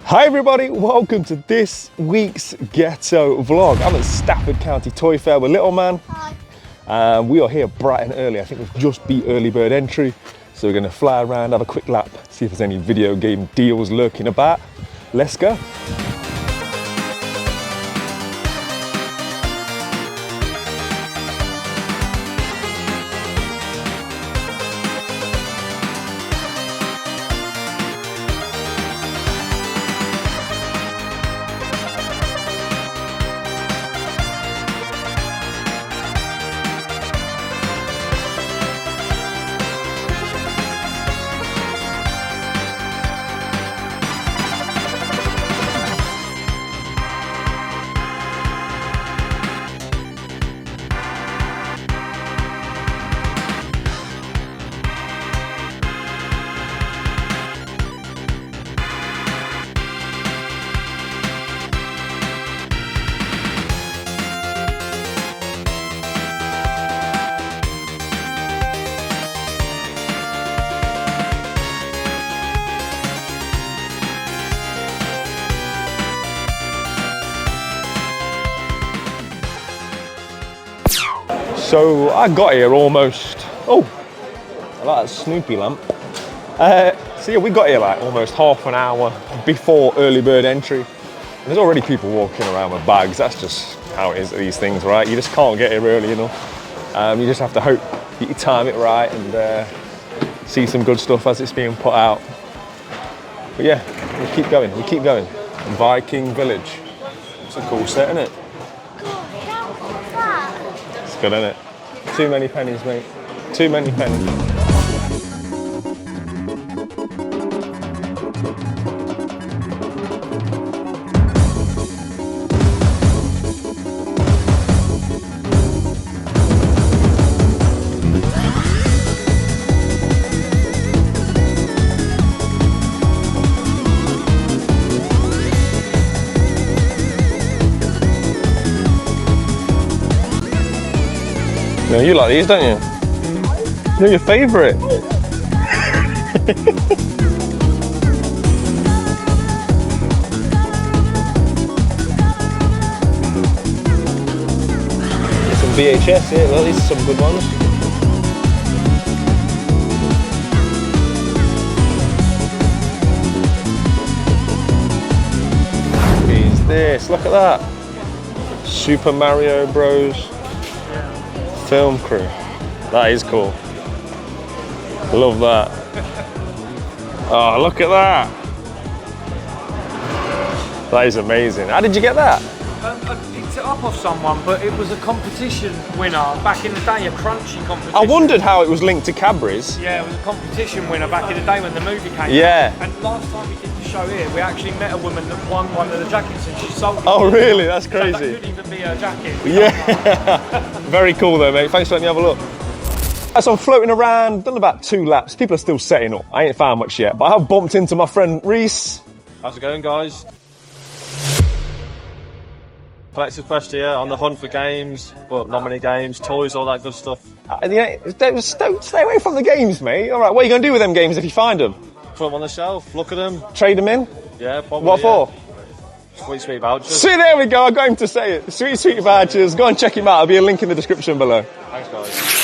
Hi everybody, welcome to this week's Ghetto vlog. I'm at Stafford County Toy Fair with Little Man. Hi. We are here bright and early. I think we've just beat early bird entry. So we're gonna fly around, have a quick lap, see if there's any video game deals lurking about. Let's go. So I got here almost, I like that Snoopy lamp. So yeah, we got here like almost half an hour before early bird entry. And there's already people walking around with bags. That's just how it is at these things, right? You just can't get here early enough. You just have to hope that you time it right and see some good stuff as it's being put out. But yeah, we keep going. Viking Village. It's a cool set, isn't it? It's good, isn't it? Too many pennies, mate. Too many pennies. No, you like these, don't you? They're your favourite. Some VHS here, well, these are some good ones. What is this? Look at that. Super Mario Bros. Film crew. That is cool. Love that. Oh, look at that. That is amazing. How did you get that? I picked it up off someone, but it was a competition winner back in the day, a crunchy competition. I wondered how it was linked to Cadbury's. Yeah, it was a competition winner back in the day when the movie came Yeah. out. And last time we did the show here, we actually met a woman that won one of the jackets and she sold it. Oh really? That's crazy. So that could even be her jacket. Yeah. Very cool though, mate. Thanks for letting me have a look. So I'm floating around, done about 2 laps. People are still setting up. I ain't found much yet, but I have bumped into my friend Reese. How's it going, guys? Collector's Quest here, on the hunt for games, but not many games, toys, all that good stuff. Yeah, don't stay away from the games, mate. All right, what are you going to do with them games if you find them? Put them on the shelf, look at them. Trade them in? Yeah, probably. What for? Sweet, sweet vouchers. See, there we go. I got him to say it. Sweet, sweet vouchers. Go and check him out. There'll be a link in the description below. Thanks, guys.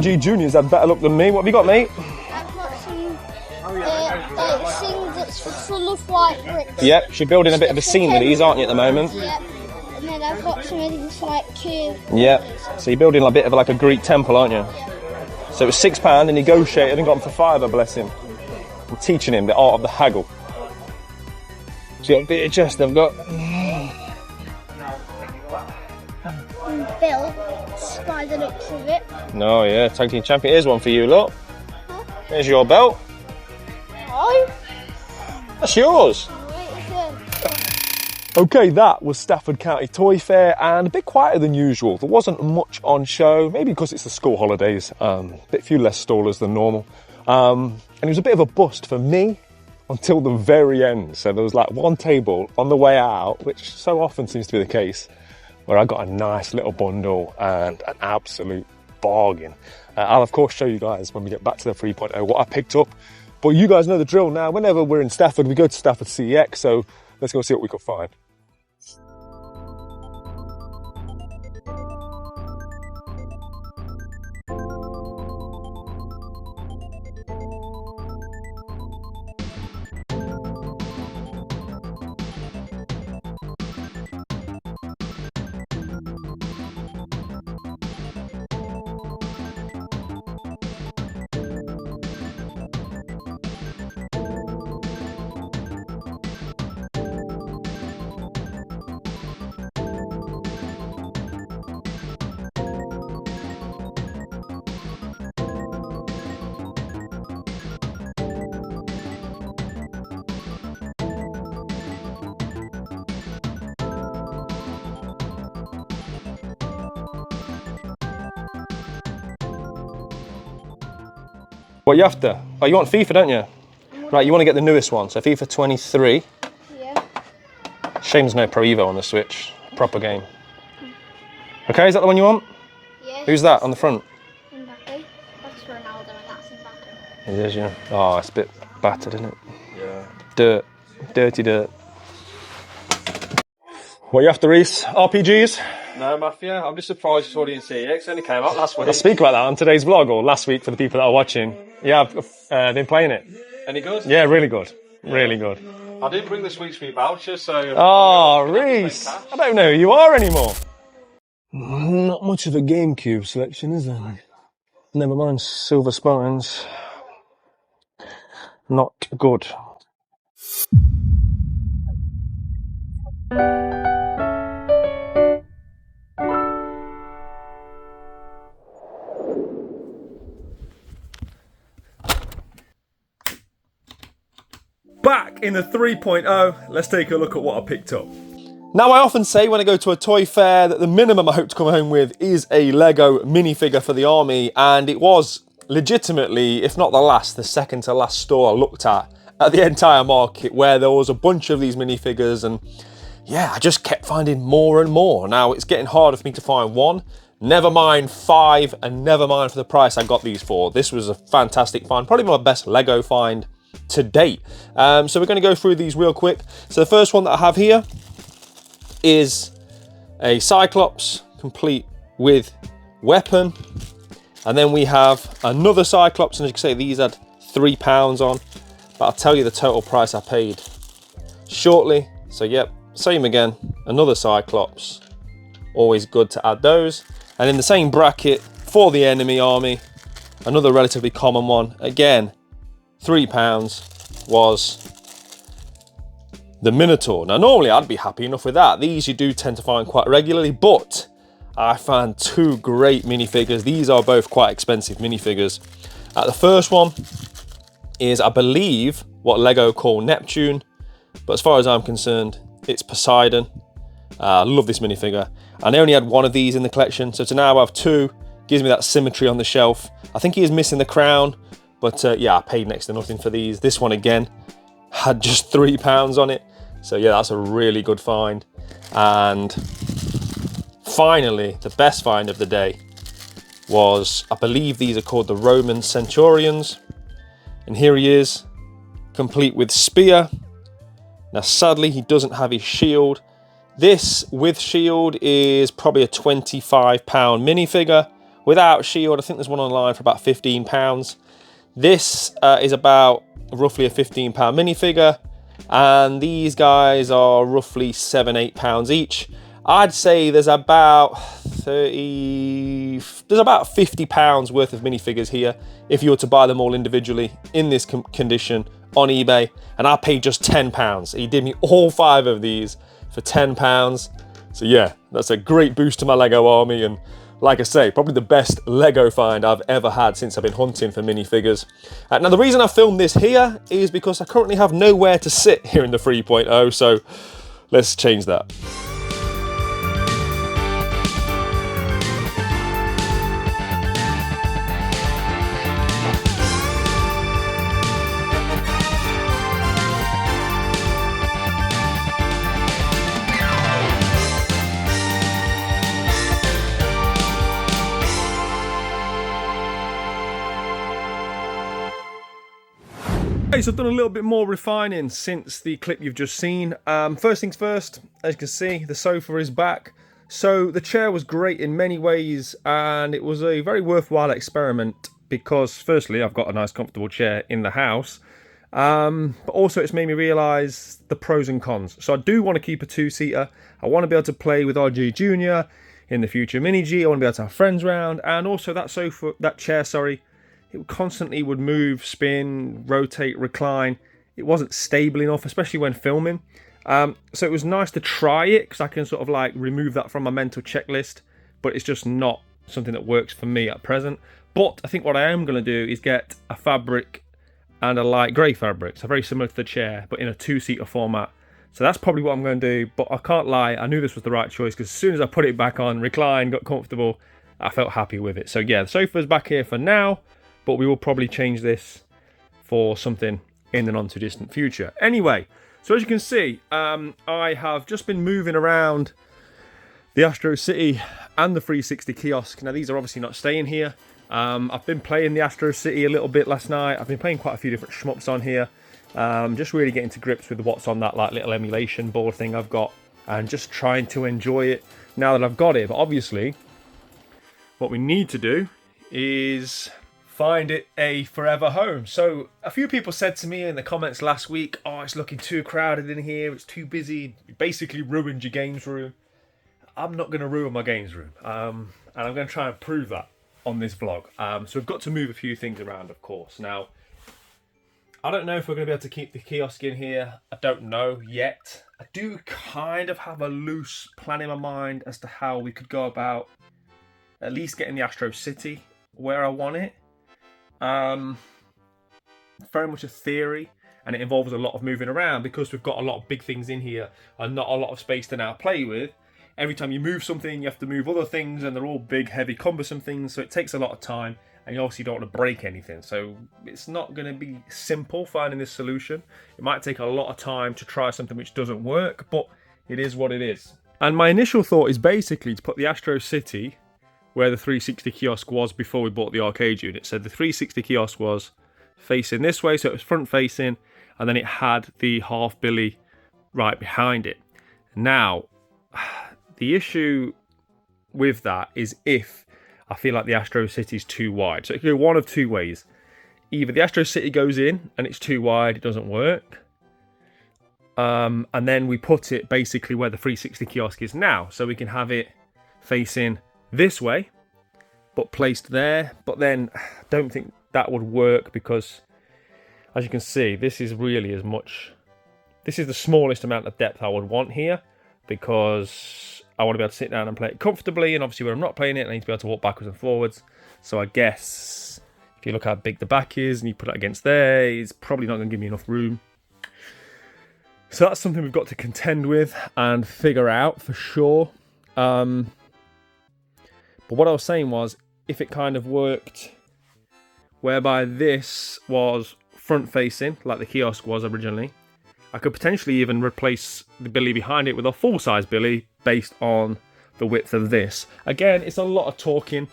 RG Junior's had better luck than me. What have you got, mate? I've got some scene that's full of white bricks. Yep, you're building a bit of a scene with these, aren't you, at the moment? Yep. And then I've got some of these like curved. Yep. So you're building a bit of like a Greek temple, aren't you? Yeah. So it was £6 and negotiated and got him for £5, bless him. I'm teaching him the art of the haggle. So you got a bit of chest I've got. Bill, by the looks of it. No, yeah, tag team champion. Here's one for you, look. There's your belt. Oh. That's yours. Okay, that was Stafford County Toy Fair, and a bit quieter than usual. There wasn't much on show, maybe because it's the school holidays. A few less stallers than normal. And it was a bit of a bust for me until the very end. So there was like one table on the way out, which so often seems to be the case, where I got a nice little bundle and an absolute bargain. I'll of course show you guys when we get back to the 3.0 what I picked up. But you guys know the drill now. Whenever we're in Stafford, we go to Stafford CX. So let's go see what we could find. What you after? Oh, you want FIFA, don't you? Right, you want to get the newest one. So FIFA 23. Yeah. Shame's no Pro Evo on the Switch. Proper game. Okay, is that the one you want? Yeah. Who's that on the front? Mbappe. That's Ronaldo and that's Mbappe. It is, yeah. Oh, it's a bit battered, isn't it? Yeah. Dirt. Dirty dirt. What you after, Reese? RPGs? No, Mafia. I'm just surprised it's already in CX. It only came out last week. I'll speak about that on today's vlog, or last week for the people that are watching. Yeah, I've been playing it. Any good? Yeah, really good. Really good. I didn't bring the Sweet Sweet voucher, so... Oh, Reese! I don't know who you are anymore. Not much of a GameCube selection, is there? Never mind silver spines. Not good. Back in the 3.0, let's take a look at what I picked up. Now, I often say when I go to a toy fair that the minimum I hope to come home with is a Lego minifigure for the army, and it was legitimately, if not the last, the second to last store I looked at the entire market, where there was a bunch of these minifigures, and yeah, I just kept finding more and more. Now, it's getting harder for me to find one, never mind 5, and never mind for the price I got these for. This was a fantastic find, probably my best Lego find to date. So we're going to go through these real quick. So the first one that I have here is a Cyclops complete with weapon, and then we have another Cyclops, and as you can see, these had £3 on, but I'll tell you the total price I paid shortly. So yep, same again, another Cyclops, always good to add those. And in the same bracket for the enemy army, another relatively common one, again £3, was the Minotaur. Now, normally I'd be happy enough with that. These you do tend to find quite regularly, but I found two great minifigures. These are both quite expensive minifigures. The first one is, I believe, what Lego call Neptune, but as far as I'm concerned, it's Poseidon. I love this minifigure. And I only had one of these in the collection, so to now have two gives me that symmetry on the shelf. I think he is missing the crown, but yeah, I paid next to nothing for these. This one again had just £3 on it. So yeah, that's a really good find. And finally, the best find of the day was, I believe these are called the Roman Centurions. And here he is, complete with spear. Now sadly, he doesn't have his shield. This with shield is probably a £25 minifigure, Without shield, I think there's one online for about £15. This is about roughly a £15 minifigure, and these guys are roughly £7-8 each. I'd say there's about £50 worth of minifigures here if you were to buy them all individually in this condition on eBay, and I paid just £10. He did me all 5 of these for £10. So yeah, that's a great boost to my Lego army, and like I say, probably the best Lego find I've ever had since I've been hunting for minifigures. Now the reason I filmed this here is because I currently have nowhere to sit here in the 3.0, so let's change that. So I've done a little bit more refining since the clip you've just seen. First things first, as you can see, the sofa is back. So the chair was great in many ways, and it was a very worthwhile experiment because firstly, I've got a nice comfortable chair in the house, but also it's made me realise the pros and cons. So I do want to keep a 2-seater. I want to be able to play with RG Jr. in the future Mini G. I want to be able to have friends round, and also that chair, it constantly would move, spin, rotate, recline. It wasn't stable enough, especially when filming. So it was nice to try it because I can sort of like remove that from my mental checklist, but it's just not something that works for me at present. But I think what I am going to do is get a fabric and a light grey fabric, so very similar to the chair, but in a 2-seater format. So that's probably what I'm going to do, but I can't lie, I knew this was the right choice because as soon as I put it back on, recline, got comfortable, I felt happy with it. So yeah, the sofa's back here for now, but we will probably change this for something in the not too distant future. Anyway, so as you can see, I have just been moving around the Astro City and the 360 kiosk. Now these are obviously not staying here. I've been playing the Astro City a little bit last night. I've been playing quite a few different shmups on here. Just really getting to grips with what's on that like little emulation board thing I've got, and just trying to enjoy it now that I've got it. But obviously, what we need to do is find it a forever home. So a few people said to me in the comments last week, oh, it's looking too crowded in here, it's too busy, you basically ruined your games room. I'm not going to ruin my games room, and I'm going to try and prove that on this vlog. So we've got to move a few things around, of course. Now, I don't know if we're going to be able to keep the kiosk in here. I don't know yet. I do kind of have a loose plan in my mind as to how we could go about at least getting the Astro City where I want it. Very much a theory, and it involves a lot of moving around because we've got a lot of big things in here and not a lot of space to now play with. Every time you move something, you have to move other things, and they're all big, heavy, cumbersome things, so it takes a lot of time, and you obviously don't want to break anything. So it's not going to be simple finding this solution. It might take a lot of time to try something which doesn't work, but it is what it is. And my initial thought is basically to put the Astro City where the 360 kiosk was before we bought the arcade unit. So the 360 kiosk was facing this way, so it was front facing, and then it had the half billy right behind it. Now, the issue with that is if I feel like the Astro City is too wide. So it could go one of two ways. Either the Astro City goes in and it's too wide, it doesn't work. And then we put it basically where the 360 kiosk is now. So we can have it facing this way, but placed there. But then I don't think that would work because, as you can see, this is really this is the smallest amount of depth I would want here, because I want to be able to sit down and play it comfortably, and obviously when I'm not playing it, I need to be able to walk backwards and forwards. So I guess if you look how big the back is and you put it against there, it's probably not going to give me enough room. So that's something we've got to contend with and figure out for sure. But what I was saying was, if it kind of worked whereby this was front facing, like the kiosk was originally, I could potentially even replace the billy behind it with a full-size billy based on the width of this. Again, it's a lot of talking,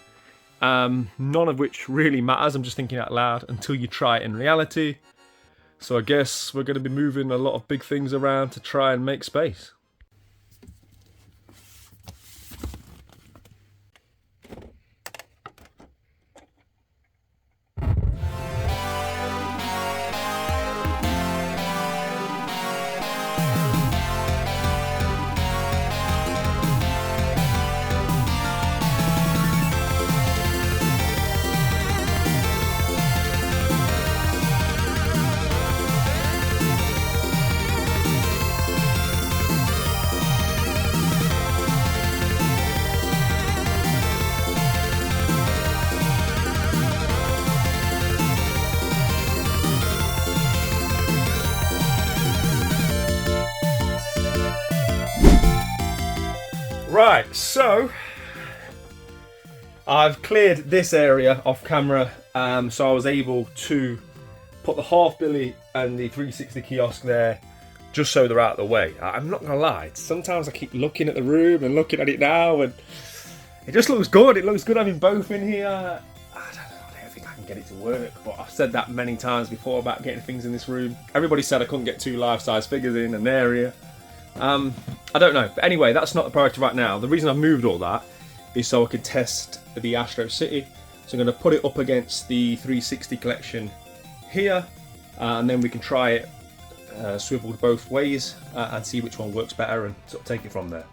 none of which really matters. I'm just thinking out loud until you try it in reality. So I guess we're going to be moving a lot of big things around to try and make space. Right, so I've cleared this area off camera, so I was able to put the half billy and the 360 kiosk there, just so they're out of the way. I'm not gonna lie, sometimes I keep looking at the room and looking at it now, and it just looks good. It looks good having both in here. I don't think I can get it to work, but I've said that many times before about getting things in this room. Everybody said I couldn't get 2 life-size figures in an area. I don't know, but anyway, that's not the priority right now. The reason I've moved all that is so I could test the Astro City. So I'm going to put it up against the 360 collection here, and then we can try it swiveled both ways and see which one works better and sort of take it from there.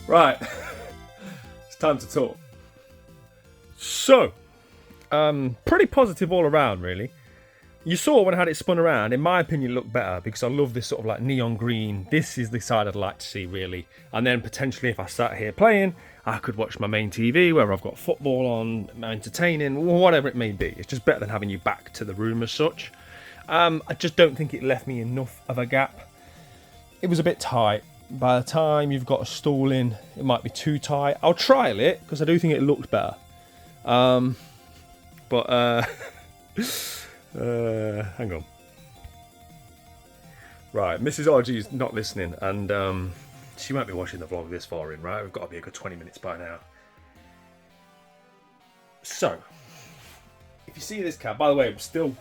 Right, it's time to talk. So, pretty positive all around, really. You saw when I had it spun around, in my opinion, it looked better because I love this sort of like neon green. This is the side I'd like to see, really. And then potentially, if I sat here playing, I could watch my main TV where I've got football on, entertaining, whatever it may be. It's just better than having you back to the room as such. I just don't think it left me enough of a gap. It was a bit tight. By the time you've got a stool in, it might be too tight. I'll trial it because I do think it looked better. Hang on. Right, Mrs. RG's not listening, and she won't be watching the vlog this far in, right? We've got to be a good 20 minutes by now. So, if you see this cab, by the way, I'm still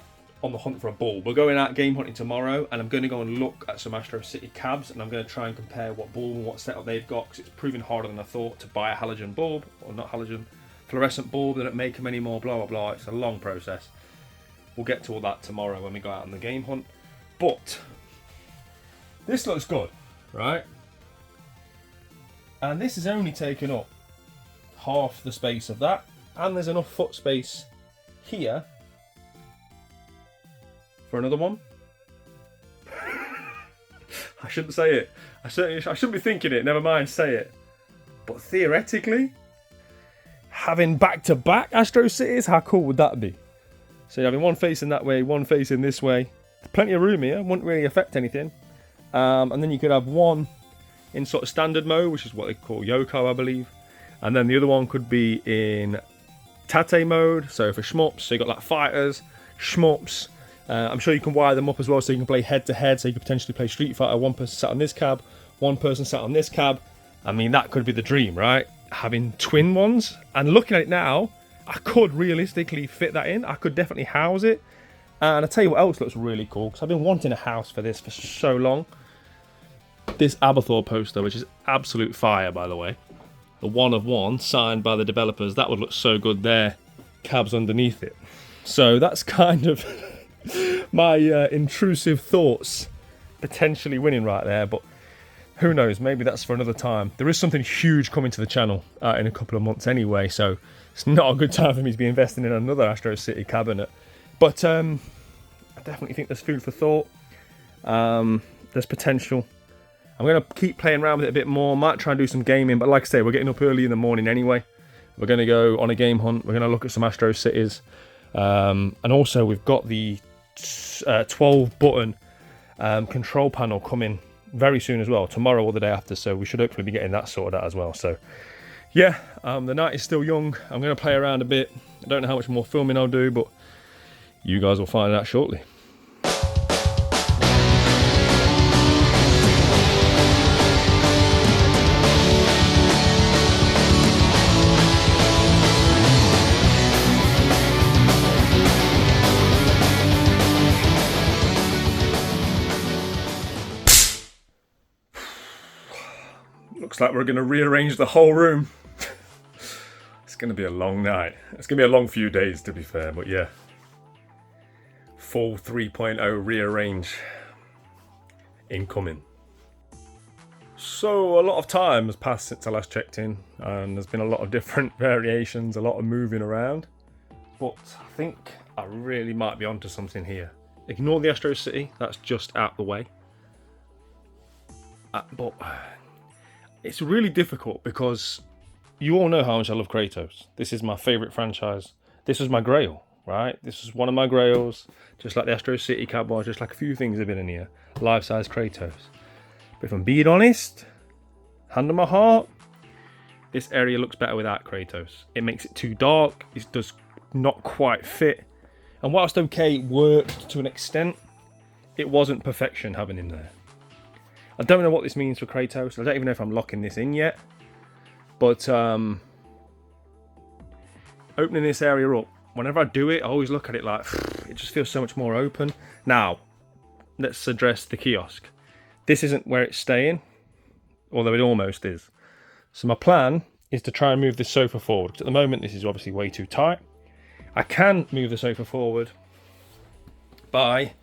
on the hunt for a bulb. We're going out game hunting tomorrow, and I'm going to go and look at some Astro City cabs, and I'm going to try and compare what bulb and what setup they've got, because it's proving harder than I thought to buy a halogen bulb, or not halogen, fluorescent bulb. They don't make them anymore, blah blah blah. It's a long process. We'll get to all that tomorrow when we go out on the game hunt. But this looks good, right? And this is only taking up half the space of that, and there's enough foot space here for another one. I shouldn't say it. I shouldn't be thinking it. Never mind, say it. But theoretically, having back-to-back Astro Cities, how cool would that be? So you're having one facing that way, one facing this way. There's plenty of room here. Wouldn't really affect anything. And then you could have one in sort of standard mode, which is what they call Yoko, I believe. And then the other one could be in Tate mode, so for shmups. So you've got like fighters, shmups. I'm sure you can wire them up as well, so you can play head-to-head. So you could potentially play Street Fighter. One person sat on this cab, one person sat on this cab. I mean, that could be the dream, right? Having twin ones. And looking at it now, I could realistically fit that in. I could definitely house it. And I'll tell you what else looks really cool, because I've been wanting a house for this for so long. This Abathur poster, which is absolute fire, by the way. The 1 of 1, signed by the developers. That would look so good there. Cabs underneath it. So that's kind of my intrusive thoughts potentially winning right there. But who knows? Maybe that's for another time. There is something huge coming to the channel in a couple of months anyway. So it's not a good time for me to be investing in another Astro City cabinet. But I definitely think there's food for thought. There's potential. I'm going to keep playing around with it a bit more. Might try and do some gaming. But like I say, we're getting up early in the morning anyway. We're going to go on a game hunt. We're going to look at some Astro Cities. And also we've got the 12 button control panel coming very soon as well. Tomorrow or the day after. So we should hopefully be getting that sorted out as well. So yeah, the night is still young. I'm going to play around a bit. I don't know how much more filming I'll do, but you guys will find out shortly. Looks like we're going to rearrange the whole room. It's going to be a long night. It's going to be a long few days, to be fair, but yeah. Full 3.0 rearrange. incoming. So a lot of time has passed since I last checked in, and there's been a lot of different variations, a lot of moving around. But I think I really might be onto something here. Ignore the Astro City, that's just out the way. But it's really difficult because you all know how much I love Kratos. This is my favourite franchise. This was my grail, right? This is one of my grails, just like the Astro City cowboy, just like a few things have been in here. Life-size Kratos. But if I'm being honest, hand on my heart, this area looks better without Kratos. It makes it too dark, it does not quite fit. And whilst okay, it worked to an extent, it wasn't perfection having him there. I don't know what this means for Kratos. I don't even know if I'm locking this in yet. But opening this area up, whenever I do it, I always look at it like, it just feels so much more open. Now, let's address the kiosk. This isn't where it's staying, although it almost is. So my plan is to try and move this sofa forward, because at the moment this is obviously way too tight. I can move the sofa forward by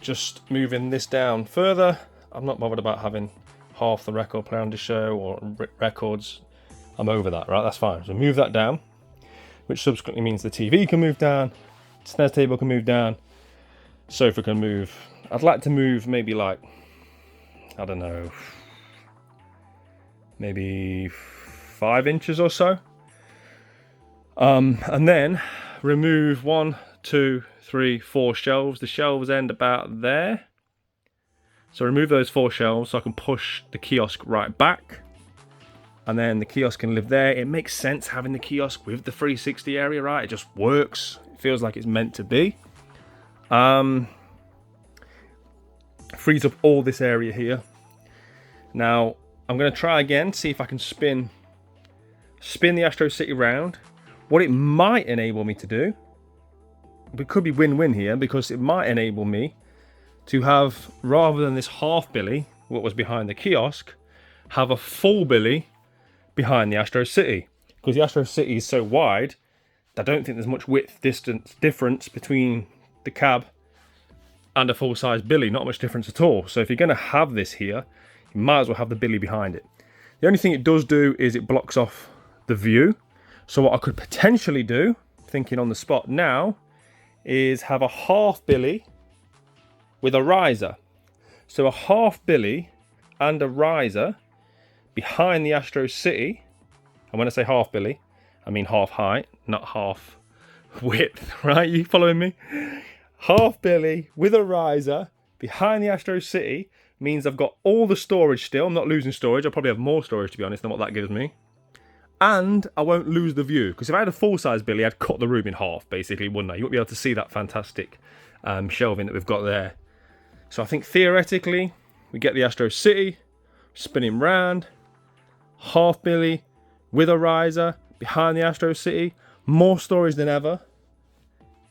just moving this down further. I'm not bothered about having half the record player on the show or records. I'm over that, right? That's fine. So move that down, which subsequently means the TV can move down, snare table can move down, sofa can move. I'd like to move maybe like, I don't know, maybe 5 inches or so. And then remove 1, 2, 3, 4 shelves. The shelves end about there. So remove those 4 shelves so I can push the kiosk right back. And then the kiosk can live there. It makes sense having the kiosk with the 360 area, right? It just works. It feels like it's meant to be. Frees up all this area here. Now, I'm going to try again, see if I can spin the Astro City round. What it might enable me to do, it could be win-win here, because it might enable me to have, rather than this half billy, what was behind the kiosk, have a full billy behind the Astro City. Because the Astro City is so wide, I don't think there's much width distance difference between the cab and a full-size billy, not much difference at all. So if you're going to have this here, you might as well have the billy behind it. The only thing it does do is it blocks off the view. So what I could potentially do, thinking on the spot now, is have a half billy with a riser. So a half billy and a riser behind the Astro City. And when I say half billy, I mean half height, not half width, right? You following me? Half billy with a riser behind the Astro City means I've got all the storage still. I'm not losing storage. I'll probably have more storage, to be honest, than what that gives me. And I won't lose the view, because if I had a full-size billy, I'd cut the room in half, basically, wouldn't I? You wouldn't be able to see that fantastic shelving that we've got there. So I think theoretically, we get the Astro City, spinning round, half billy with a riser behind the Astro City, more storage than ever.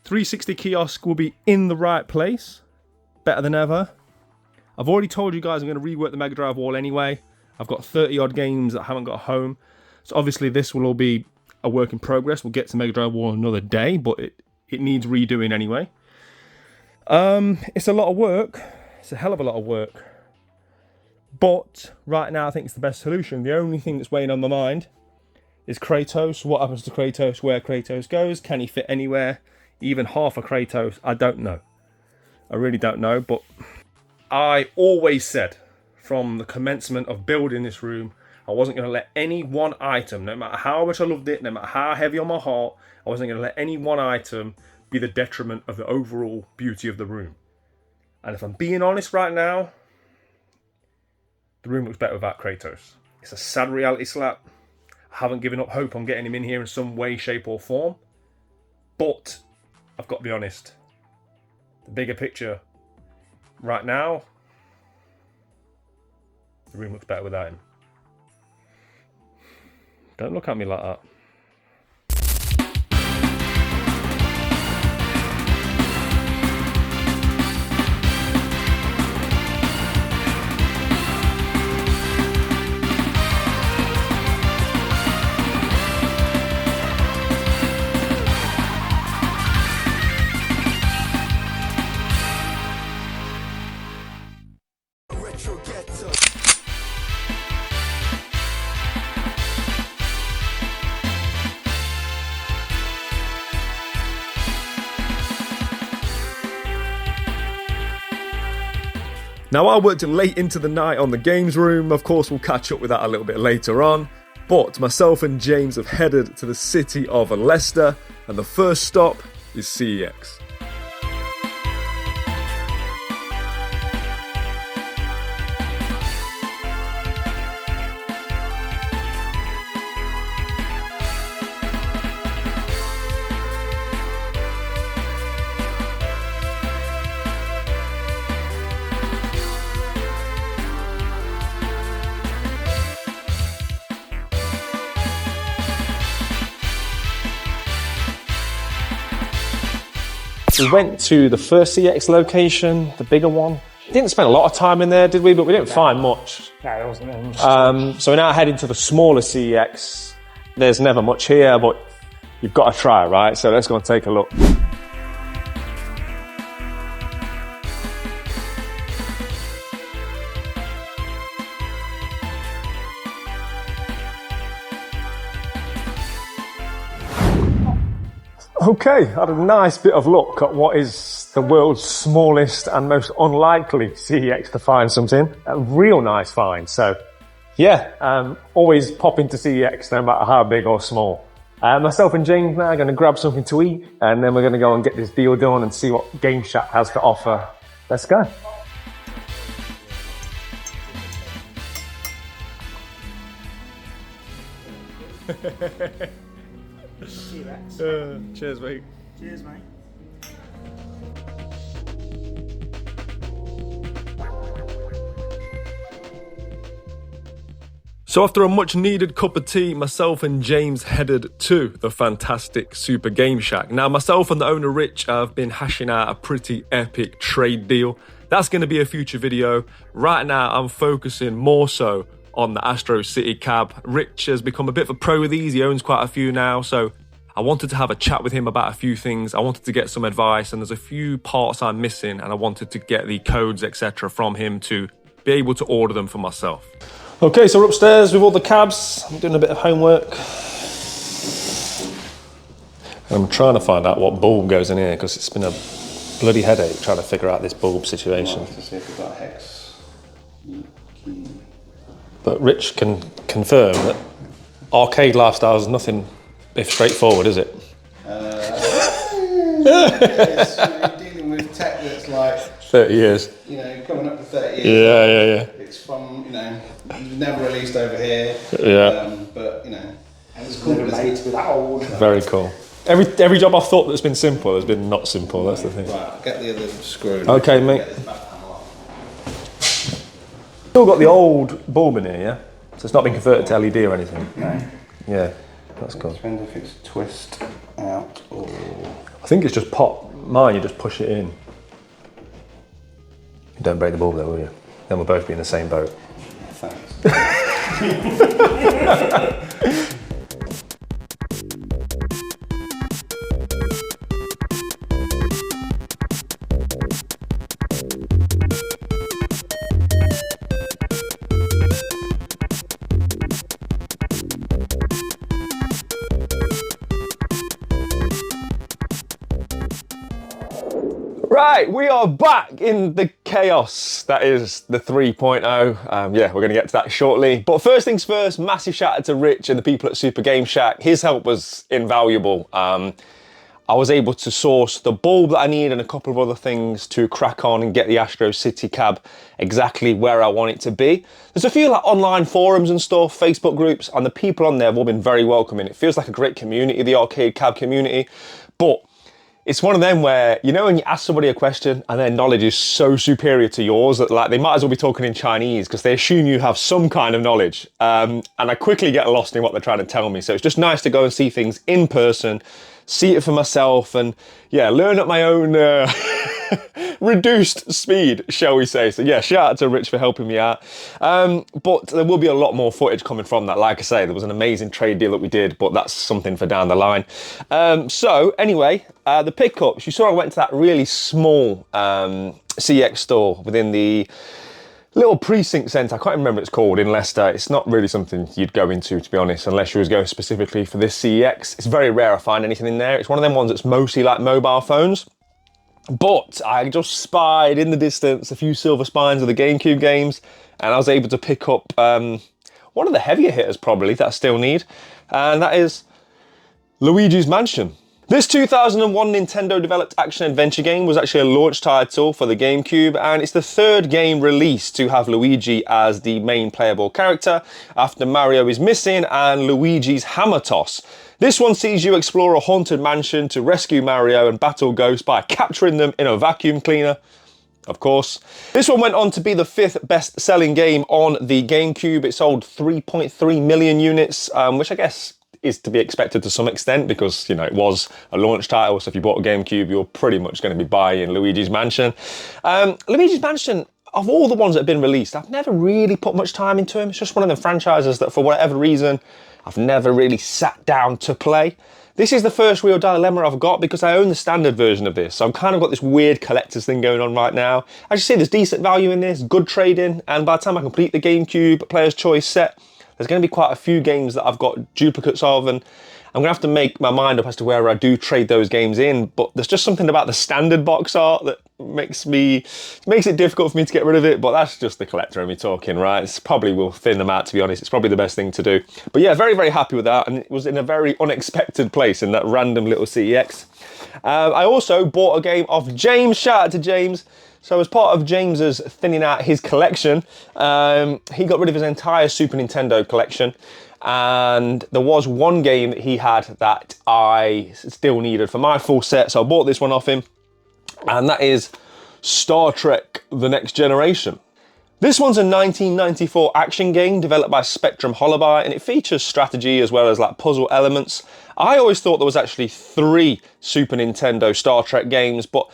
360 kiosk will be in the right place, better than ever. I've already told you guys I'm going to rework the Mega Drive wall anyway. I've got 30 odd games that haven't got home. So obviously this will all be a work in progress. We'll get to Mega Drive wall another day, but it needs redoing anyway. It's a lot of work. It's a hell of a lot of work. But right now I think it's the best solution. The only thing that's weighing on my mind is Kratos. What happens to Kratos? Where Kratos goes? Can he fit anywhere? Even half a Kratos? I don't know. I really don't know. But I always said from the commencement of building this room, I wasn't going to let any one item, no matter how much I loved it, no matter how heavy on my heart, I wasn't going to let any one item be the detriment of the overall beauty of the room. And if I'm being honest right now, the room looks better without Kratos. It's a sad reality slap. I haven't given up hope on getting him in here in some way, shape or form. But I've got to be honest. The bigger picture right now, the room looks better without him. Don't look at me like that. Now, I worked late into the night on the games room. Of course, we'll catch up with that a little bit later on. But myself and James have headed to the city of Leicester, and the first stop is CEX. We went to the first CX location, the bigger one. Didn't spend a lot of time in there, did we? But we didn't find much. No, there wasn't much. So we're now heading to the smaller CX. There's never much here, but you've got to try, right? So let's go and take a look. Okay, had a nice bit of luck at what is the world's smallest and most unlikely CEX to find something. A real nice find. So, yeah, always pop into CEX no matter how big or small. Myself and James now are going to grab something to eat, and then we're going to go and get this deal done and see what Game Shack has to offer. Let's go. Cheers, mate. Cheers, mate. So after a much needed cup of tea, myself and James headed to the fantastic Super Game Shack. Now, myself and the owner Rich have been hashing out a pretty epic trade deal. That's going to be a future video. Right now, I'm focusing more so on the Astro City cab. Rich has become a bit of a pro with these. He owns quite a few now, so I wanted to have a chat with him about a few things. I wanted to get some advice, and there's a few parts I'm missing, and I wanted to get the codes, etc. from him to be able to order them for myself. Okay, so we're upstairs with all the cabs. I'm doing a bit of homework. I'm trying to find out what bulb goes in here, because it's been a bloody headache trying to figure out this bulb situation. To see if we've got a hex key. But Rich can confirm that arcade lifestyle is nothing if straightforward, is it? It's, you're dealing with tech that's like 30 years. You know, coming up to 30 years. Yeah. It's from, you know, never released over here. Yeah. But, you know, It's cool to made to be that old. Very cool. Every job I've thought that's been simple has been not simple, that's the thing. Right, I'll get the other screw. Okay, mate. Get this back panel off. Still got the old bulb in here, yeah? So it's not been converted to LED or anything? No. Yeah, that's cool. Depends if it's twist out or... I think it's just pop. Mine, you just push it in. You don't break the bulb though, will you? Then we'll both be in the same boat. Thanks. Right, we are back in the chaos that is the 3.0. Yeah, we're going to get to that shortly. But first things first, massive shout out to Rich and the people at Super Game Shack. His help was invaluable. I was able to source the bulb that I need and a couple of other things to crack on and get the Astro City cab exactly where I want it to be. There's a few like online forums and stuff, Facebook groups, and the people on there have all been very welcoming. It feels like a great community, the arcade cab community. But it's one of them where, you know, when you ask somebody a question and their knowledge is so superior to yours that like they might as well be talking in Chinese because they assume you have some kind of knowledge. And I quickly get lost in what they're trying to tell me. So it's just nice to go and see things in person, see it for myself, and yeah, learn at my own reduced speed, shall we say. So yeah, shout out to Rich for helping me out. But there will be a lot more footage coming from that. Like I say, there was an amazing trade deal that we did, but that's something for down the line. So anyway, the pickups, you saw I went to that really small CX store within the little precinct centre. I can't remember what it's called in Leicester. It's not really something you'd go into, to be honest, unless you was going specifically for this CEX. It's very rare I find anything in there. It's one of them ones that's mostly like mobile phones. But I just spied in the distance a few silver spines of the GameCube games, and I was able to pick up one of the heavier hitters probably that I still need, and that is Luigi's Mansion. This 2001 Nintendo developed action-adventure game was actually a launch title for the GameCube, and it's the third game released to have Luigi as the main playable character after Mario is missing and Luigi's Hammer Toss. This one sees you explore a haunted mansion to rescue Mario and battle ghosts by capturing them in a vacuum cleaner. Of course. This one went on to be the 5th best-selling game on the GameCube. It sold 3.3 million units, which I guess is to be expected to some extent because, you know, it was a launch title, so if you bought a GameCube, you're pretty much going to be buying Luigi's Mansion. Luigi's Mansion, of all the ones that have been released, I've never really put much time into them. It's just one of the franchises that, for whatever reason, I've never really sat down to play. This is the first real dilemma I've got because I own the standard version of this, so I've kind of got this weird collector's thing going on right now. As you see, there's decent value in this, good trading, and by the time I complete the GameCube Player's Choice set, there's going to be quite a few games that I've got duplicates of, and I'm going to have to make my mind up as to where I do trade those games in, but there's just something about the standard box art that makes it difficult for me to get rid of it, but that's just the collector in me talking, right? It's probably will thin them out, to be honest. It's probably the best thing to do. But yeah, very, very happy with that, and it was in a very unexpected place in that random little CEX. I also bought a game of James. Shout out to James. So as part of James's thinning out his collection, he got rid of his entire Super Nintendo collection, and there was one game that he had that I still needed for my full set, so I bought this one off him, and that is Star Trek: The Next Generation. This one's a 1994 action game developed by Spectrum Holobyte, and it features strategy as well as like puzzle elements. I always thought there was actually 3 Super Nintendo Star Trek games, but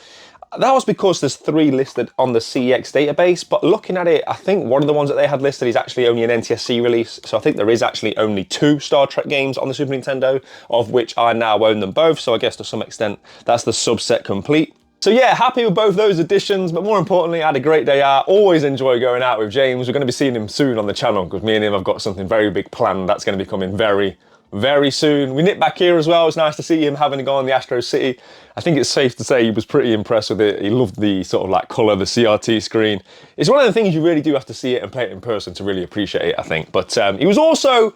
that was because there's 3 listed on the CEX database, but looking at it, I think one of the ones that they had listed is actually only an NTSC release, so I think there is actually only 2 Star Trek games on the Super Nintendo, of which I now own them both, so I guess to some extent that's the subset complete. So yeah, happy with both those additions, but more importantly, I had a great day out. Always enjoy going out with James. We're going to be seeing him soon on the channel, because me and him have got something very big planned that's going to be coming very, very soon. We nipped back here as well. It's nice to see him having gone the Astro City. I think it's safe to say he was pretty impressed with it. He loved the sort of like colour, the CRT screen. It's one of the things you really do have to see it and play it in person to really appreciate it, I think. But he was also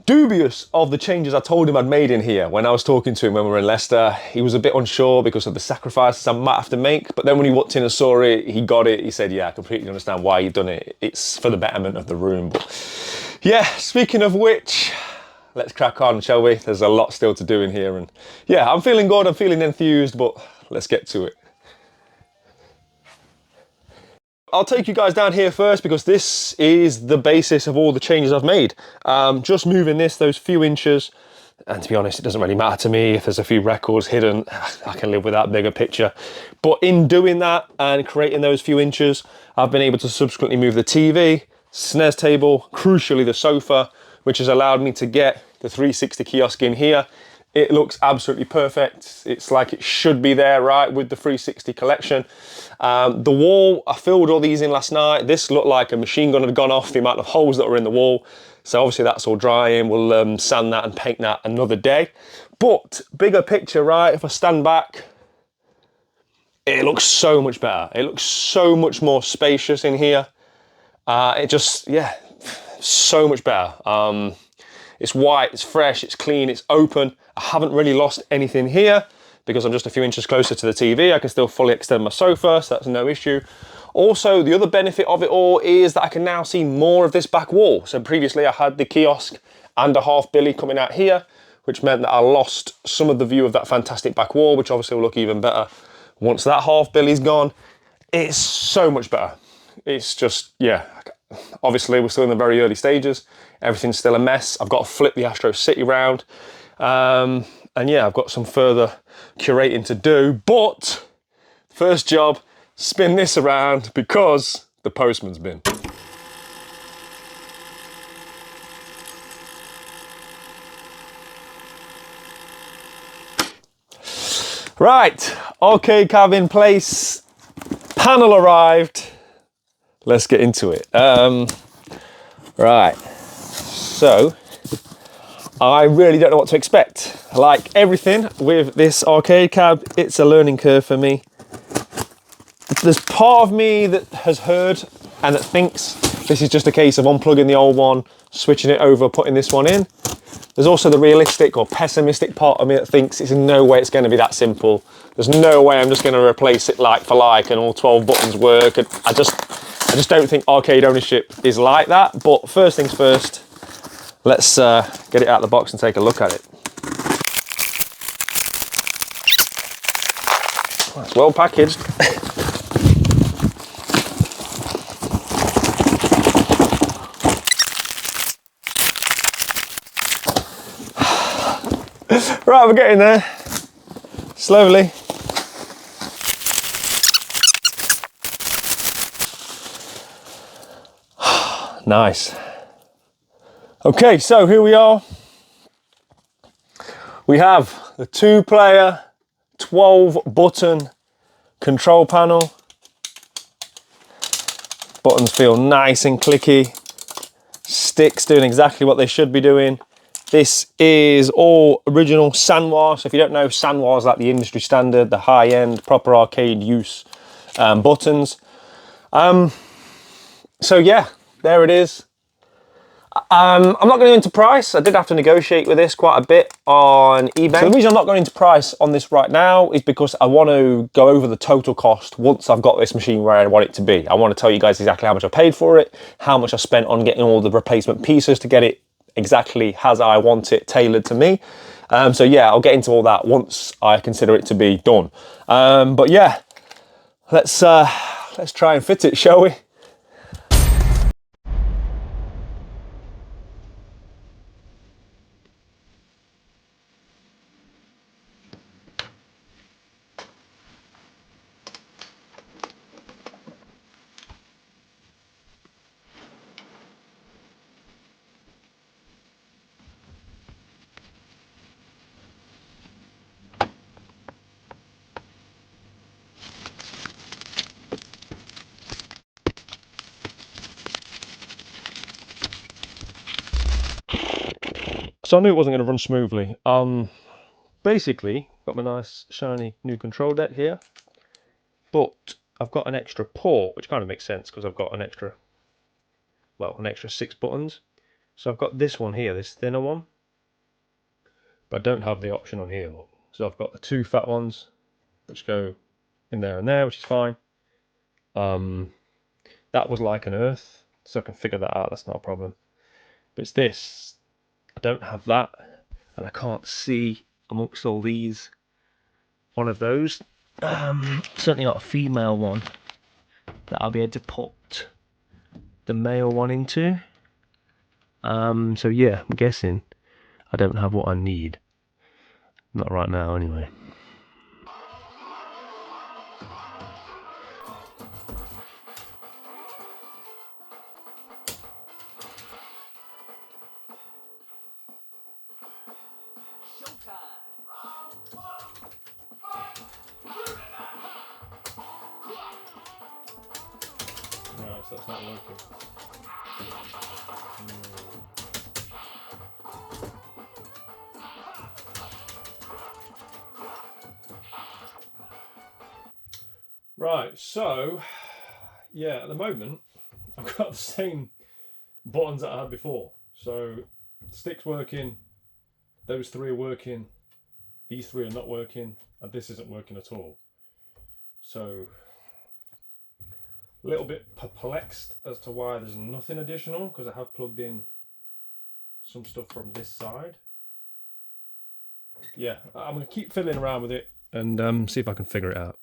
dubious of the changes I told him I'd made in here when I was talking to him when we were in Leicester. He was a bit unsure because of the sacrifices I might have to make, but then when he walked in and saw it, he got it. He said, yeah, I completely understand why you've done it. It's for the betterment of the room. But yeah, speaking of which, let's crack on, shall we? There's a lot still to do in here, and yeah, I'm feeling good, I'm feeling enthused, but let's get to it. I'll take you guys down here first because this is the basis of all the changes I've made. Just moving those few inches, and to be honest, it doesn't really matter to me if there's a few records hidden. I can live with that bigger picture. But in doing that and creating those few inches, I've been able to subsequently move the TV, SNES table, crucially the sofa, which has allowed me to get the 360 kiosk in here. It looks absolutely perfect. It's like it should be there, right, with the 360 collection. The wall, I filled all these in last night. This looked like a machine gun had gone off, the amount of holes that were in the wall. So obviously that's all drying. We'll sand that and paint that another day. But bigger picture, right, if I stand back, it looks so much better. It looks so much more spacious in here. It just, yeah, so much better. It's white, it's fresh, it's clean, it's open. I haven't really lost anything here because I'm just a few inches closer to the TV. I can still fully extend my sofa, so that's no issue. Also, the other benefit of it all is that I can now see more of this back wall. So previously I had the kiosk and a half billy coming out here, which meant that I lost some of the view of that fantastic back wall, which obviously will look even better once that half billy's gone. It's so much better. It's just, yeah, obviously we're still in the very early stages. Everything's still a mess. I've got to flip the Astro City round. And yeah, I've got some further curating to do, but first job, spin this around because the postman's been. Right, arcade cab in place, panel arrived. Let's get into it. Right, so I really don't know what to expect. Like everything with this arcade cab, it's a learning curve for me. there's part of me that has heard and that thinks this is just a case of unplugging the old one, switching it over, putting this one in. There's also the realistic or pessimistic part of me that thinks it's in no way it's going to be that simple. There's no way I'm just going to replace it like for like and all 12 buttons work. And I just don't think arcade ownership is like that. But first things first, let's get it out of the box and take a look at it. It's well packaged. Right, we're getting there. Slowly. Nice. Okay, so here we are. We have the 2-player, 12-button control panel. Buttons feel nice and clicky. Sticks doing exactly what they should be doing. This is all original Sanwa. So if you don't know, Sanwa is like the industry standard, the high-end, proper arcade use buttons. So yeah, there it is. I'm not going to go into price. I did have to negotiate with this quite a bit on eBay. So the reason I'm not going into price on this right now is because I want to go over the total cost once I've got this machine where I want it to be. I want to tell you guys exactly how much I paid for it, how much I spent on getting all the replacement pieces to get it exactly as I want it tailored to me. So yeah, I'll get into all that once I consider it to be done. But yeah, let's try and fit it, shall we? So I knew it wasn't going to run smoothly. Basically, got my nice shiny new control deck here, but I've got an extra port, which kind of makes sense because I've got an extra 6 buttons. So I've got this one here, this thinner one, but I don't have the option on here. Look. So I've got the 2 fat ones, which go in there and there, which is fine. That was like an earth, so I can figure that out. That's not a problem. But it's this. I don't have that, and I can't see amongst all these one of those. Certainly not a female one that I'll be able to put the male one into. So yeah, I'm guessing I don't have what I need. Not right now, anyway. No, so that's not working. Right, so yeah, at the moment I've got the same buttons that I had before. So stick's working, those 3 are working, these 3 are not working, and this isn't working at all. So a little bit perplexed as to why there's nothing additional, because I have plugged in some stuff from this side. Yeah, I'm going to keep fiddling around with it and see if I can figure it out.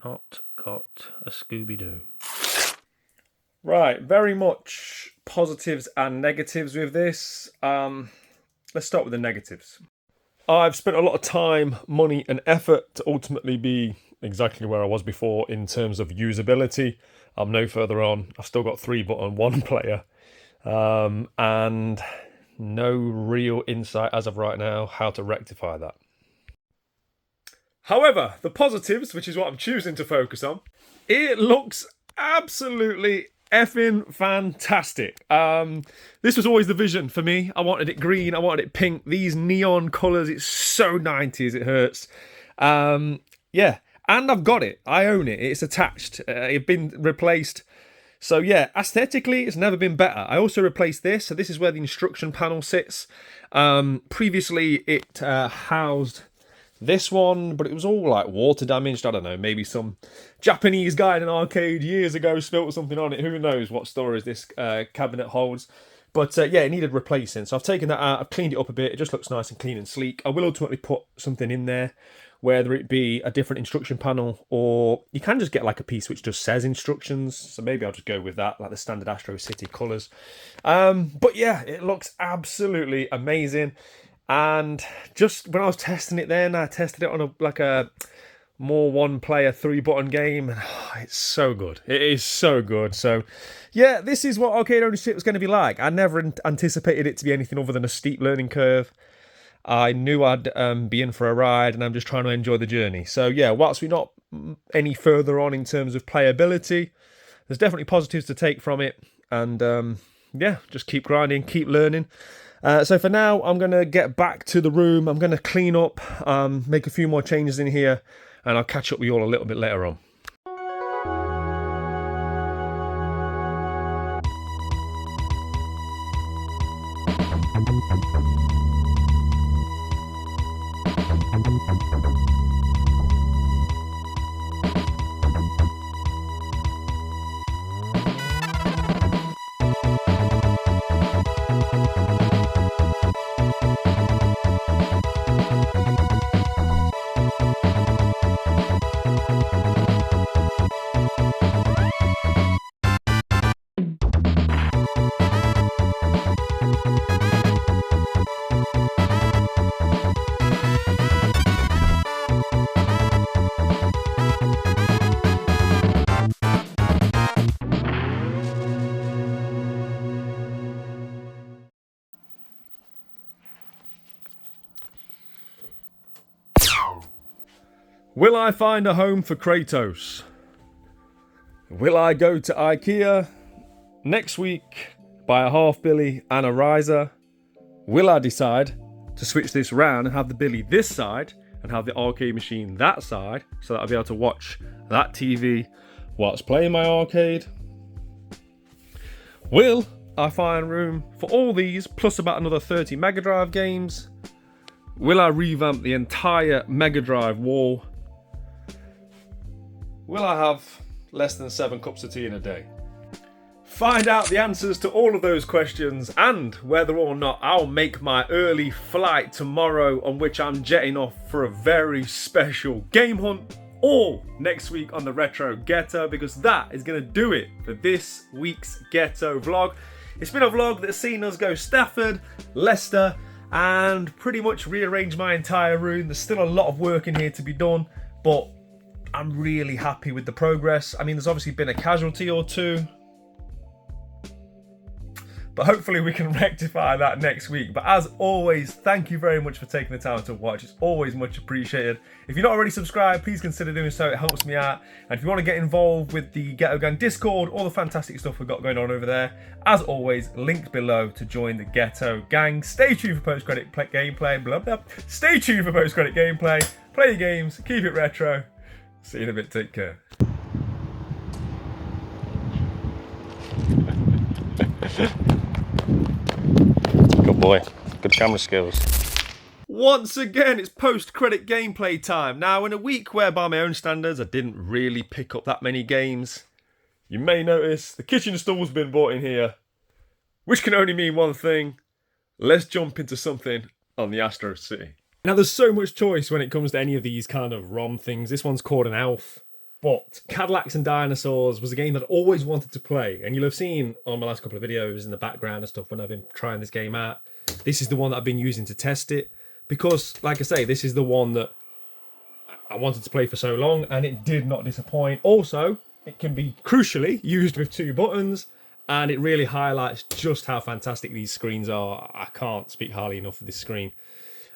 Not got a Scooby-Doo. Right, very much positives and negatives with this. Let's start with the negatives. I've spent a lot of time, money and effort to ultimately be exactly where I was before in terms of usability. I'm no further on. I've still got 3-button 1-player and no real insight as of right now how to rectify that. However, the positives, which is what I'm choosing to focus on, it looks absolutely effing fantastic. This was always the vision for me. I wanted it green, I wanted it pink. These neon colours, it's so 90s, it hurts. Yeah, and I've got it. I own it. It's attached. It's been replaced. So yeah, aesthetically, it's never been better. I also replaced this. So this is where the instruction panel sits. Previously, it housed this one, but it was all like water damaged. I don't know, maybe some Japanese guy in an arcade years ago spilt something on it. Who knows what stories this cabinet holds. But yeah, it needed replacing. So I've taken that out, I've cleaned it up a bit. It just looks nice and clean and sleek. I will ultimately put something in there, whether it be a different instruction panel, or you can just get like a piece which just says instructions. So maybe I'll just go with that, like the standard Astro City colours. But yeah, it looks absolutely amazing. And just when I was testing it then, I tested it on a more one-player 3-button game, and it's so good. It is so good. So yeah, this is what arcade ownership was going to be like. I never anticipated it to be anything other than a steep learning curve. I knew I'd be in for a ride, and I'm just trying to enjoy the journey. So yeah, whilst we're not any further on in terms of playability, there's definitely positives to take from it. And yeah, just keep grinding, keep learning. So for now, I'm going to get back to the room. I'm going to clean up, make a few more changes in here, and I'll catch up with you all a little bit later on. Will I find a home for Kratos? Will I go to IKEA next week, buy a half billy and a riser? Will I decide to switch this round and have the billy this side and have the arcade machine that side, so that I'll be able to watch that TV whilst playing my arcade? Will I find room for all these plus about another 30 Mega Drive games? Will I revamp the entire Mega Drive wall? Will I have less than 7 cups of tea in a day? Find out the answers to all of those questions and whether or not I'll make my early flight tomorrow, on which I'm jetting off for a very special game hunt, all next week on the Retro Ghetto, because that is going to do it for this week's Ghetto vlog. It's been a vlog that's seen us go Stafford, Leicester, and pretty much rearrange my entire room. There's still a lot of work in here to be done, but I'm really happy with the progress. I mean, there's obviously been a casualty or two, but hopefully we can rectify that next week. But as always, thank you very much for taking the time to watch. It's always much appreciated. If you're not already subscribed, please consider doing so. It helps me out. And if you want to get involved with the Ghetto Gang Discord, all the fantastic stuff we've got going on over there, as always, linked below to join the Ghetto Gang. Stay tuned for post-credit gameplay. Blah, blah. Stay tuned for post-credit gameplay. Play your games. Keep it retro. See you in a bit. Take care. Good boy. Good camera skills. Once again, it's post-credit gameplay time. Now, in a week where, by my own standards, I didn't really pick up that many games, you may notice the kitchen stool's been bought in here, which can only mean one thing. Let's jump into something on the Astro City. Now, there's so much choice when it comes to any of these kind of ROM things. This one's called an Elf, but Cadillacs and Dinosaurs was a game that I always wanted to play, and you'll have seen on my last couple of videos in the background and stuff when I've been trying this game out. This is the one that I've been using to test it, because, like I say, this is the one that I wanted to play for so long, and it did not disappoint. Also, it can be, crucially, used with 2 buttons, and it really highlights just how fantastic these screens are. I can't speak highly enough of this screen.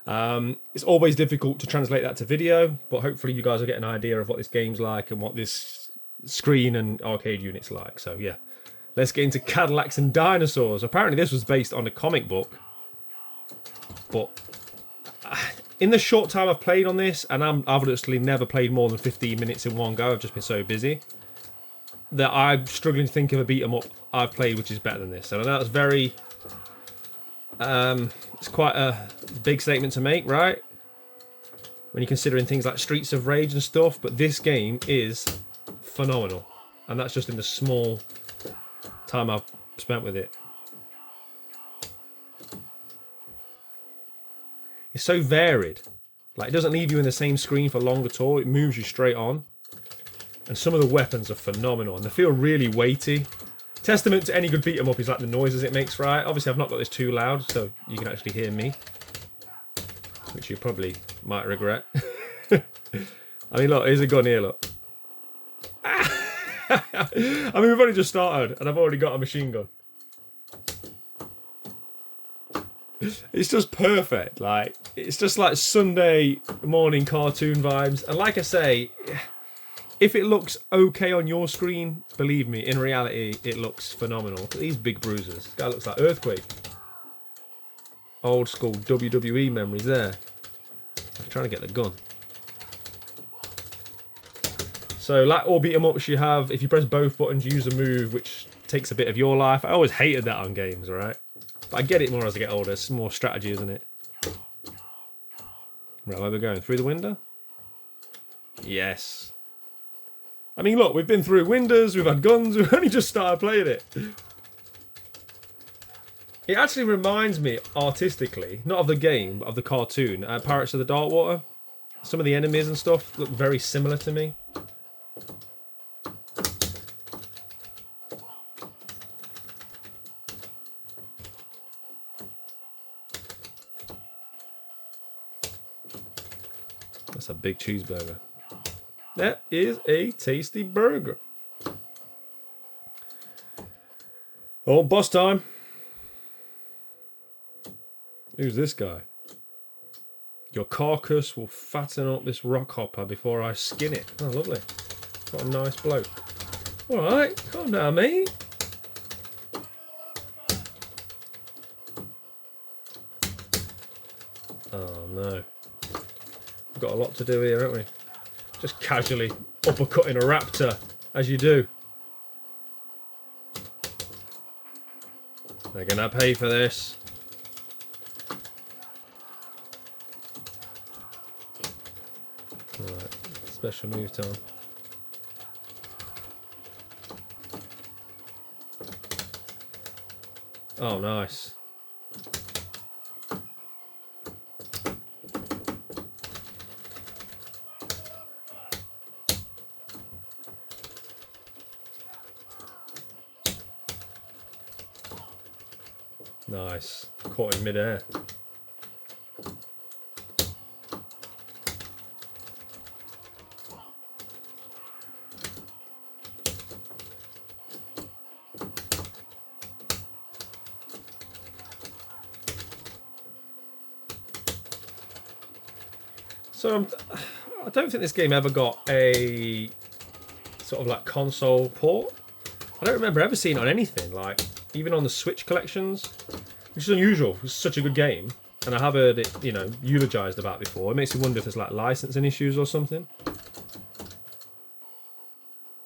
It's always difficult to translate that to video, but hopefully you guys will get an idea of what this game's like and what this screen and arcade unit's like. So yeah, Let's get into Cadillacs and dinosaurs. Apparently this was based on a comic book. But in the short time I've played on this, and I've obviously never played more than 15 minutes in one go, I've just been so busy, that I'm struggling to think of a beat 'em up I've played which is better than this. And I know that's very... it's quite a big statement to make, right? When you're considering things like Streets of Rage and stuff, but this game is phenomenal. And that's just in the small time I've spent with it. It's so varied. Like, it doesn't leave you in the same screen for long at all. It moves you straight on. And some of the weapons are phenomenal. And they feel really weighty. Testament to any good beat 'em up is like the noises it makes, right? Obviously, I've not got this too loud, so you can actually hear me. Which you probably might regret. I mean, look, here's a gun here, look. I mean, we've only just started, and I've already got a machine gun. It's just perfect. Like, it's just like Sunday morning cartoon vibes. And like I say, if it looks okay on your screen, believe me, in reality, it looks phenomenal. Look at these big bruises. This guy looks like Earthquake. Old school WWE memories there. I'm trying to get the gun. So, like all beat 'em ups, you have, if you press both buttons, you use a move which takes a bit of your life. I always hated that on games, right? But I get it more as I get older. It's more strategy, isn't it? Right, where are we going? Through the window? Yes. I mean, look, we've been through windows, we've had guns, we've only just started playing it. It actually reminds me, artistically, not of the game, but of the cartoon, Pirates of the Darkwater. Some of the enemies and stuff look very similar to me. That's a big cheeseburger. That is a tasty burger. Oh, boss time. Who's this guy? Your carcass will fatten up this rock hopper before I skin it. Oh, lovely. What a nice bloke. Alright, calm down, mate. Oh, no. We've got a lot to do here, haven't we? Just casually uppercutting a raptor, as you do. They're gonna pay for this. Right, special move time. Oh, nice. Nice. Caught in mid-air. So I don't think this game ever got a sort of like console port. I don't remember ever seeing it on anything, like even on the Switch collections, which is unusual. It's such a good game, and I have heard it, you know, eulogized about before. It makes me wonder if there's like licensing issues or something.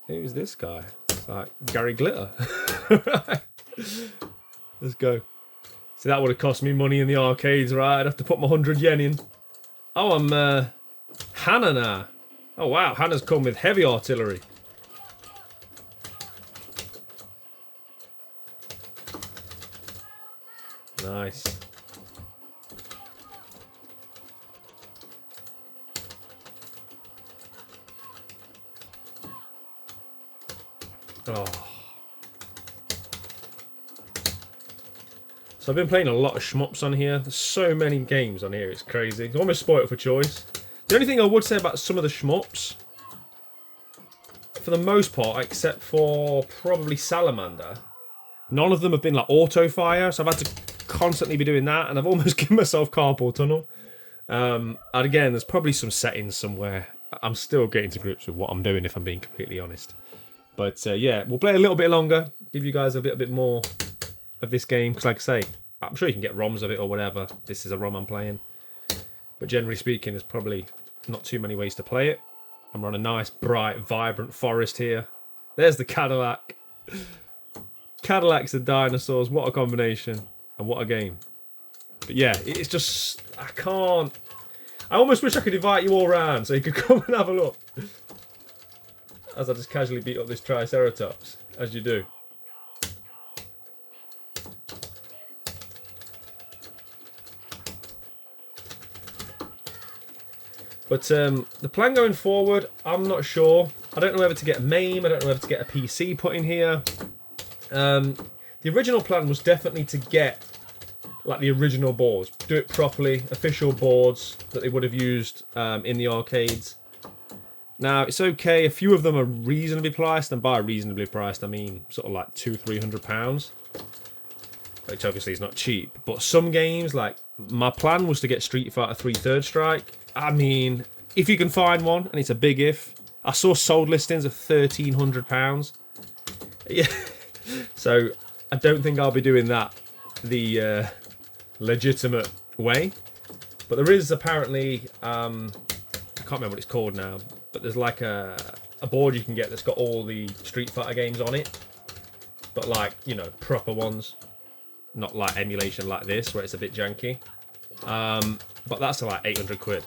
Who's this guy? It's like Gary Glitter. Right. Let's go. See, that would have cost me money in the arcades, right? I'd have to put my 100 yen in. Oh, I'm Hannah now. Oh wow, Hannah's come with heavy artillery. Nice. Oh. So I've been playing a lot of shmups on here. There's so many games on here, it's crazy. It's almost spoiled for choice. The only thing I would say about some of the shmups, for the most part, except for probably Salamander, none of them have been like auto fire, so I've had to constantly be doing that, and I've almost given myself carpal tunnel. And again, there's probably some settings somewhere. I'm still getting to grips with what I'm doing, if I'm being completely honest. But yeah, we'll play a little bit longer, give you guys a bit more of this game, because like I say, I'm sure you can get ROMs of it or whatever. This is a ROM I'm playing. But generally speaking, there's probably not too many ways to play it. And we're on a nice, bright, vibrant forest here. There's the Cadillac. Cadillacs and dinosaurs, what a combination. And what a game. But yeah, it's just, I almost wish I could invite you all around so you could come and have a look. As I just casually beat up this Triceratops, as you do. But the plan going forward, I'm not sure. I don't know whether to get a MAME, I don't know whether to get a PC put in here. The original plan was definitely to get like the original boards, do it properly, official boards that they would have used in the arcades. Now, it's okay, a few of them are reasonably priced, and by reasonably priced I mean sort of like £200-300, which obviously is not cheap. But some games, like my plan was to get Street Fighter 3 Third Strike. I mean, if you can find one, and it's a big if. I saw sold listings of £1,300. Yeah, so I don't think I'll be doing that the legitimate way. But there is apparently, I can't remember what it's called now, but there's like a board you can get that's got all the Street Fighter games on it. But like, you know, proper ones. Not like emulation like this, where it's a bit janky. But that's like 800 quid.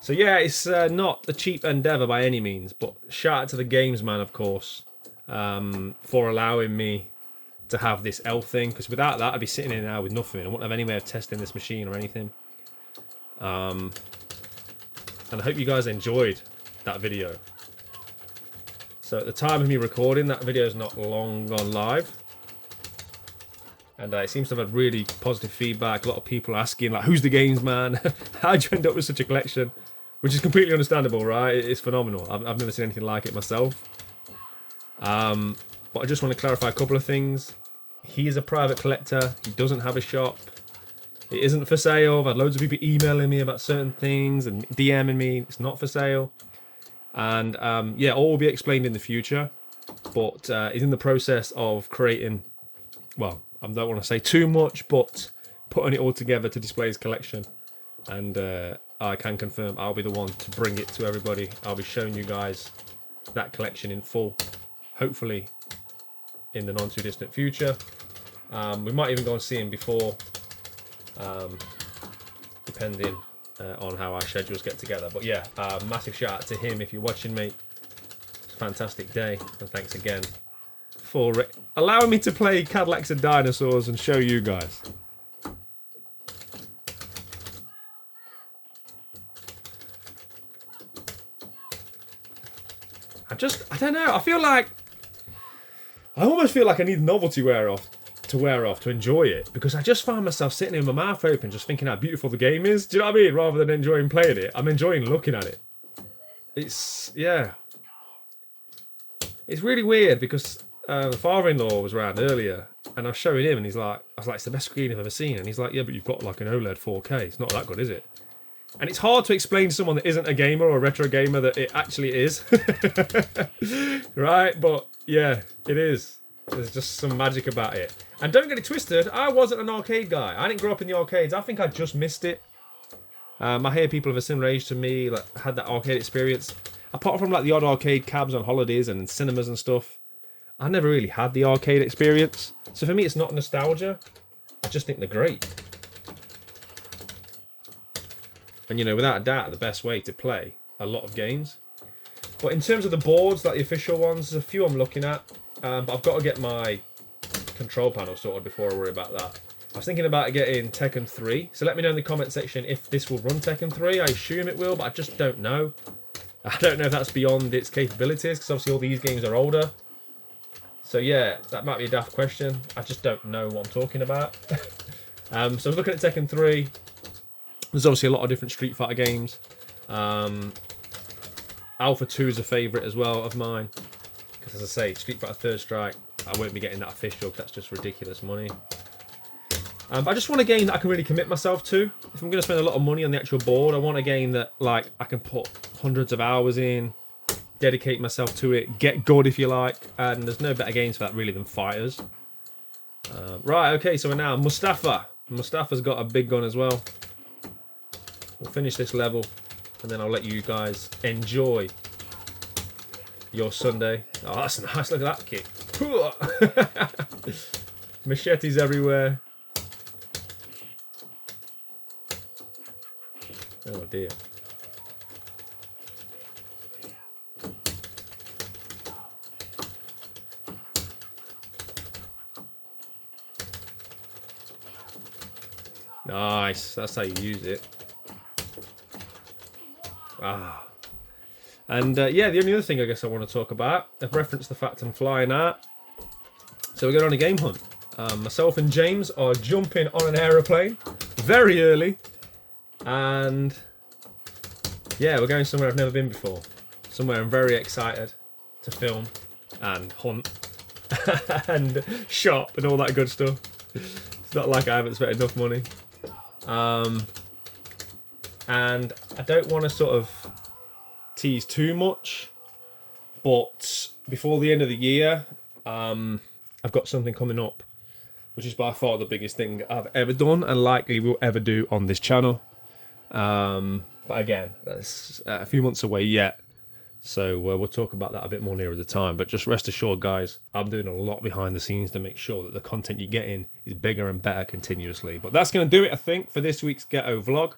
So yeah, it's not a cheap endeavour by any means, but shout out to the games man, of course, for allowing me to have this elf thing, because without that I'd be sitting here now with nothing. I wouldn't have any way of testing this machine or anything. And I hope you guys enjoyed that video. So at the time of me recording, that video is not long gone live. And it seems to have had really positive feedback. A lot of people asking, like, who's the games man? How'd you end up with such a collection? Which is completely understandable, right? It's phenomenal. I've never seen anything like it myself. But I just want to clarify a couple of things. He is a private collector. He doesn't have a shop. It isn't for sale. I've had loads of people emailing me about certain things and DMing me. It's not for sale. And yeah, all will be explained in the future. But he's in the process of creating, well, I don't want to say too much, but putting it all together to display his collection. And I can confirm I'll be the one to bring it to everybody. I'll be showing you guys that collection in full, hopefully in the not too distant future. We might even go and see him before, depending on how our schedules get together. But yeah, massive shout out to him if you're watching, mate. It's a fantastic day, and thanks again for allowing me to play Cadillacs and Dinosaurs and show you guys. I don't know, I almost feel like I need novelty wear off to enjoy it, because I just find myself sitting in my mouth open just thinking how beautiful the game is. Do you know what I mean? Rather than enjoying playing it, I'm enjoying looking at it. It's, yeah. It's really weird because the father-in-law was around earlier and I was showing him and I was like, it's the best screen I've ever seen. And he's like, yeah, but you've got like an OLED 4K. It's not that good, is it? And it's hard to explain to someone that isn't a gamer or a retro gamer that it actually is. Right? But yeah, it is. There's just some magic about it. And don't get it twisted, I wasn't an arcade guy. I didn't grow up in the arcades. I think I just missed it. I hear people of a similar age to me like had that arcade experience. Apart from like the odd arcade cabs on holidays and in cinemas and stuff, I never really had the arcade experience. So for me, it's not nostalgia. I just think they're great. And you know, without a doubt, the best way to play a lot of games. But in terms of the boards, like the official ones, there's a few I'm looking at. But I've got to get my control panel sorted before I worry about that. I was thinking about getting Tekken 3. So let me know in the comment section if this will run Tekken 3. I assume it will, but I just don't know. I don't know if that's beyond its capabilities, because obviously all these games are older. So yeah, that might be a daft question. I just don't know what I'm talking about. So I was looking at Tekken 3. There's obviously a lot of different Street Fighter games. Alpha 2 is a favourite as well of mine. Because as I say, Street Fighter Third Strike, I won't be getting that official because that's just ridiculous money. But I just want a game that I can really commit myself to. If I'm going to spend a lot of money on the actual board, I want a game that like I can put hundreds of hours in, dedicate myself to it, get good if you like, and there's no better games for that really than fighters. Right, okay, so we're now Mustafa. Mustafa's got a big gun as well. We'll finish this level, and then I'll let you guys enjoy your Sunday. Oh, that's nice. Look at that kick. Machetes everywhere. Oh dear. Nice. That's how you use it. Ah. And yeah, the only other thing I guess I want to talk about, I've referenced the fact I'm flying out. So we're going on a game hunt. Myself and James are jumping on an aeroplane very early. And yeah, we're going somewhere I've never been before. Somewhere I'm very excited to film and hunt and shop and all that good stuff. It's not like I haven't spent enough money. And I don't want to sort of tease too much, but before the end of the year, I've got something coming up, which is by far the biggest thing I've ever done and likely will ever do on this channel. But again, that's a few months away yet, so we'll talk about that a bit more nearer the time. But just rest assured, guys, I'm doing a lot behind the scenes to make sure that the content you're getting is bigger and better continuously. But that's going to do it, I think, for this week's Ghetto vlog.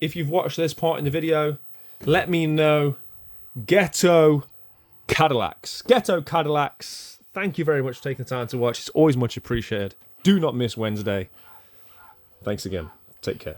If you've watched this part in the video, let me know. Ghetto Cadillacs. Ghetto Cadillacs. Thank you very much for taking the time to watch. It's always much appreciated. Do not miss Wednesday. Thanks again. Take care.